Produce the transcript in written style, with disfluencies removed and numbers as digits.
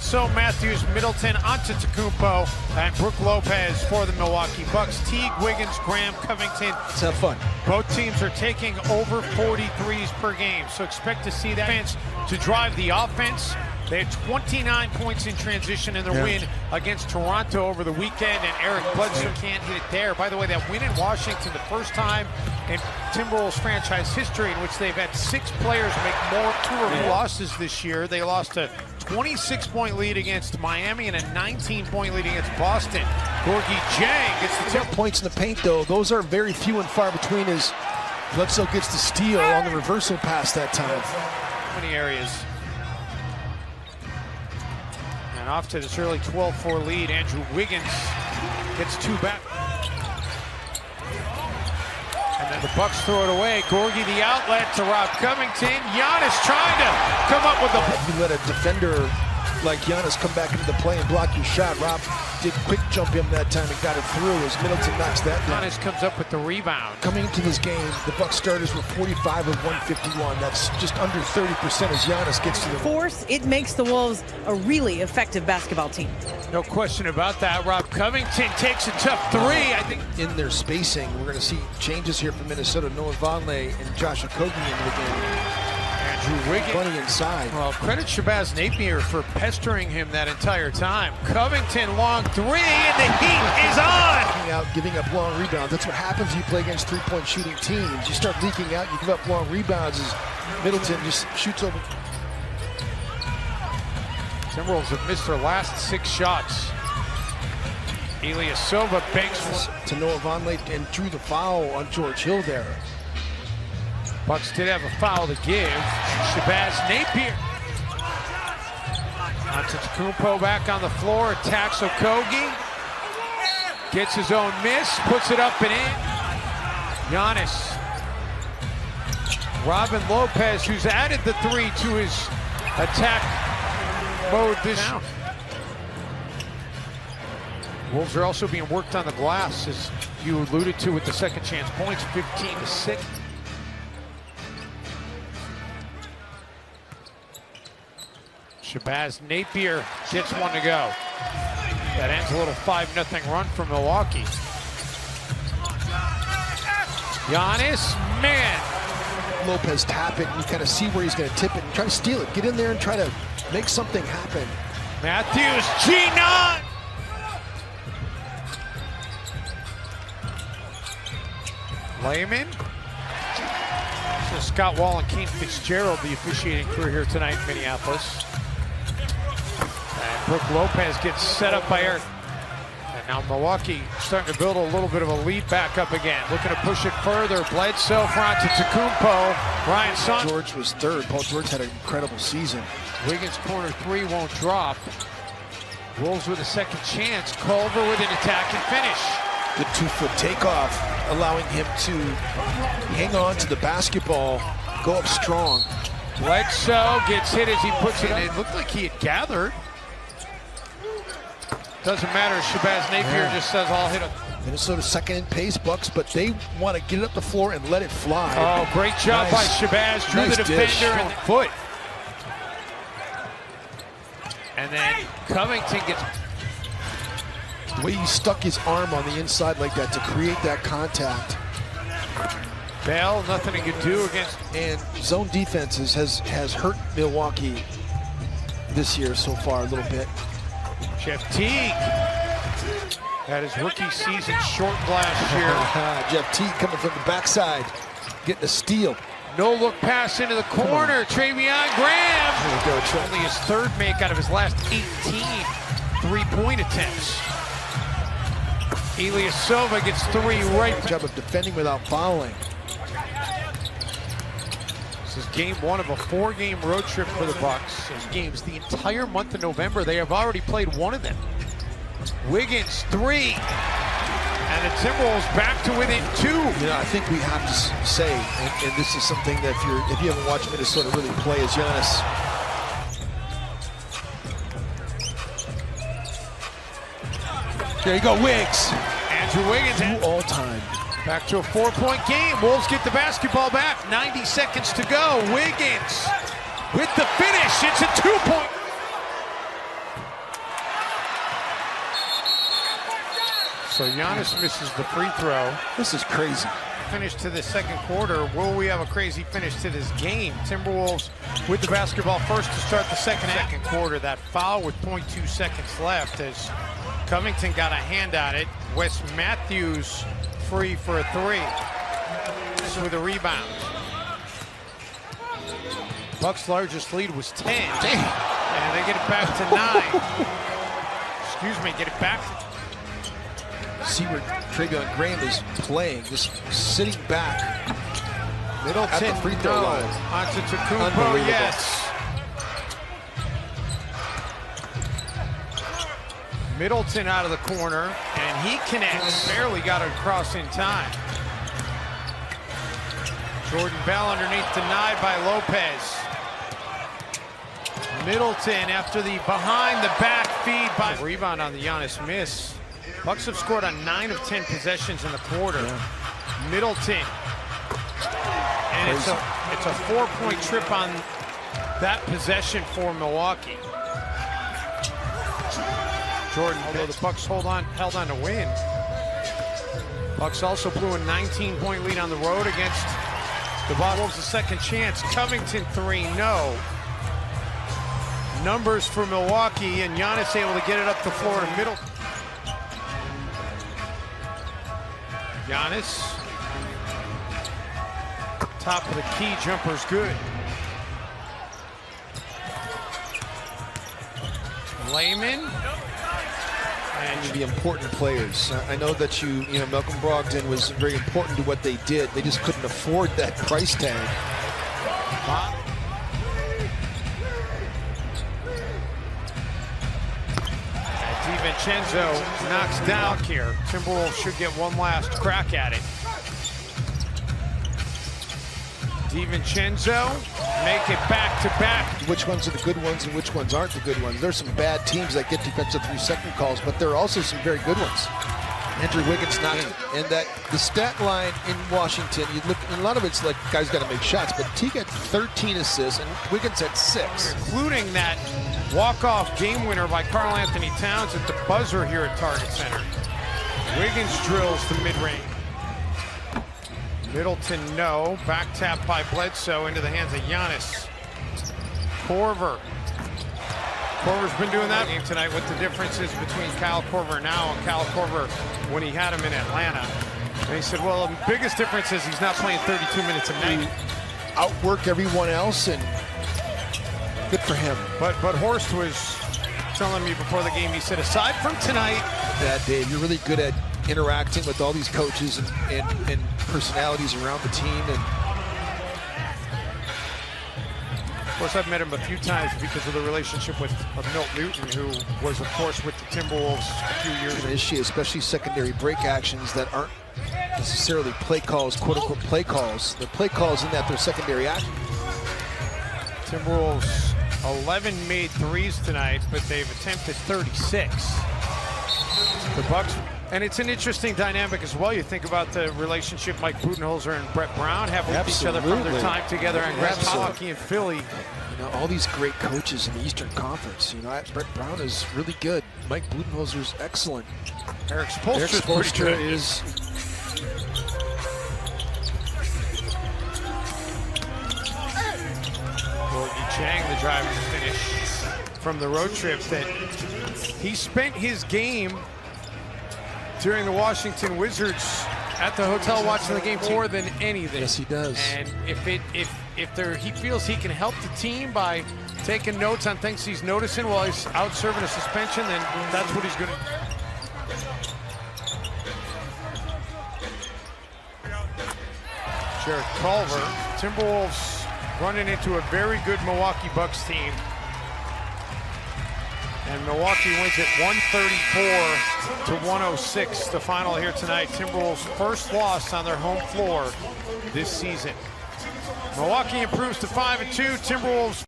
So Matthews, Middleton, Antetokounmpo, and Brook Lopez for the Milwaukee Bucks. Teague, Wiggins, Graham, Covington. Let's have fun. Both teams are taking over 40 threes per game, so expect to see that offense to drive the offense. They had 29 points in transition in their win against Toronto over the weekend, and Eric Bledsoe can't hit it there. By the way, that win in Washington, the first time in Timberwolves franchise history in which they've had 6 players make more losses this year. They lost a 26-point lead against Miami and a 19-point lead against Boston. Gorgui Dieng gets the 10 points in the paint, though. Those are very few and far between as Bledsoe gets the steal on the reversal pass that time. Many areas. And off to this early 12-4 lead, Andrew Wiggins gets 2 back. And then the Bucks throw it away. Gorgui the outlet to Rob Covington. Giannis trying to come up with the... You let a defender like Giannis come back into the play and block your shot. Rob did quick jump him that time and got it through as Middleton knocks that down. Giannis comes up with the rebound. Coming into this game, the Bucks starters were 45 of 151. That's just under 30% as Giannis gets to the force. It makes the Wolves a really effective basketball team. No question about that. Rob Covington takes a tough 3. I think in their spacing, we're going to see changes here from Minnesota. Noah Vonleh and Josh Okogie into the game. Andrew Wiggins. Bunny inside. Well, credit Shabazz Napier for pestering him that entire time. Covington, long 3, and the heat is on! Giving up long rebounds. That's what happens when you play against three-point shooting teams. You start leaking out, you give up long rebounds as Middleton just shoots over. Timberwolves have missed their last 6 shots. Ilyasova banks one to Noah Vonleh and drew the foul on George Hill there. Bucks did have a foul to give. Shabazz Napier. Antetokounmpo back on the floor, attacks Okogie. Gets his own miss, puts it up and in. Giannis. Robin Lopez, who's added the 3 to his attack mode this year. Wolves are also being worked on the glass, as you alluded to with the second chance points, 15-6. Shabazz Napier gets one to go. That ends a little 5-0 run for Milwaukee. Giannis, man. Lopez tap it, and you kind of see where he's going to tip it and try to steal it. Get in there and try to make something happen. Matthews, G9. Layman. So Scott Wall and Kane Fitzgerald, the officiating crew here tonight in Minneapolis. And Brook Lopez gets set up by Eric. And now Milwaukee starting to build a little bit of a lead back up again. Looking to push it further. Bledsoe, Antetokounmpo, Ryan Saunders. George was third. Paul George had an incredible season. Wiggins corner 3 won't drop. Wolves with a second chance. Culver with an attack and finish. Good 2-foot takeoff, allowing him to hang on to the basketball, go up strong. Bledsoe gets hit as he puts it in. It looked like he had gathered. Doesn't matter. Shabazz Napier just says, I'll hit it. Minnesota second in pace, Bucks, but they want to get it up the floor and let it fly. Oh, great job by Shabazz. Drew the defender in the foot. And then Covington gets... The way he stuck his arm on the inside like that to create that contact. Bell, nothing he could do against. And zone defenses has hurt Milwaukee this year so far a little bit. Jeff Teague had his rookie season short last year. Jeff Teague coming from the backside, getting a steal. No look pass into the corner. Treveon Graham. There we go, only his 3rd make out of his last 18 3-point attempts. Ilyasova gets 3 right. Good job of defending without fouling. This is game 1 of a 4-game road trip for the Bucks. Those games, the entire month of November, they have already played 1 of them. Wiggins 3, and the Timberwolves back to within 2. You know, I think we have to say, and this is something that if you haven't watched Minnesota really play as Giannis. There you go, Wiggs. Andrew Wiggins. All time. Back to a 4-point game. Wolves get the basketball back. 90 seconds to go. Wiggins with the finish. It's a 2-point. So Giannis misses the free throw. This is crazy. Finish to the second quarter. Will we have a crazy finish to this game? Timberwolves with the basketball first to start the second quarter. That foul with 0.2 seconds left as Covington got a hand on it. Wes Matthews free for a three. With a rebound. Bucks' largest lead was 10. Damn. And they get it back to 9. Excuse me, get it back. See where Treveon Graham is playing, just sitting back. Middleton, at the free throw line. Onto Tacumbo, Unbelievable. yes. Middleton out of the corner, and he connects. Barely got it across in time. Jordan Bell underneath, denied by Lopez. Middleton after the behind-the-back feed by rebound on the Giannis miss. Bucks have scored on 9 of 10 possessions in the quarter. Yeah. Middleton. And it's a 4-point trip on that possession for Milwaukee. Jordan, although the Bucks held on to win. Bucks also blew a 19-point lead on the road against the Wolves. A second chance. Covington 3, no. Numbers for Milwaukee, and Giannis able to get it up the floor to Middleton. Giannis, top of the key, jumper's good. Layman. And the important players. I know that Malcolm Brogdon was very important to what they did. They just couldn't afford that price tag. DiVincenzo knocks down here. Timberwolves should get one last crack at it. DiVincenzo make it back-to-back. Which ones are the good ones and which ones aren't the good ones? There's some bad teams that get defensive 3-second calls, but there are also some very good ones. Andrew Wiggins not in. And that the stat line in Washington, you look, and a lot of it's like guys got to make shots, but Teague had 13 assists and Wiggins had 6. Including that walk-off game winner by Karl Anthony Towns at the buzzer here at Target Center. Wiggins drills the mid-range. Middleton, no. Back tap by Bledsoe into the hands of Giannis. Korver. Korver's been doing that game tonight. What the difference is between Kyle Korver now and Kyle Korver when he had him in Atlanta. And he said, well, the biggest difference is he's not playing 32 minutes a night. Outwork everyone else, and good for him. But Horst was telling me before the game, he said, aside from tonight, that Dave, you're really good at interacting with all these coaches and personalities around the team. And of course, I've met him a few times because of the relationship with Milt Newton, who was, of course, with the Timberwolves a few years ago. Issue, especially secondary break actions that aren't necessarily play calls, quote-unquote play calls. The play calls in that they're secondary action. Timberwolves 11 made threes tonight, but they've attempted 36. The Bucks, and it's an interesting dynamic as well. You think about the relationship Mike Budenholzer and Brett Brown have with each other from their time together, and Greg Hockey in Philly. All these great coaches in the Eastern Conference. Brett Brown is really good. Mike Budenholzer is excellent. Eric Spoelstra is. Gorgie Chang, the drive and finish from the road trip that he spent his game during the Washington Wizards at the hotel watching the game more than anything. Yes, he does. And if he feels he can help the team by taking notes on things he's noticing while he's out serving a suspension, then that's what he's going to. Jarrett Culver, Timberwolves running into a very good Milwaukee Bucks team. And Milwaukee wins it 134-106, the final here tonight. Timberwolves' first loss on their home floor this season. Milwaukee improves to 5-2. Timberwolves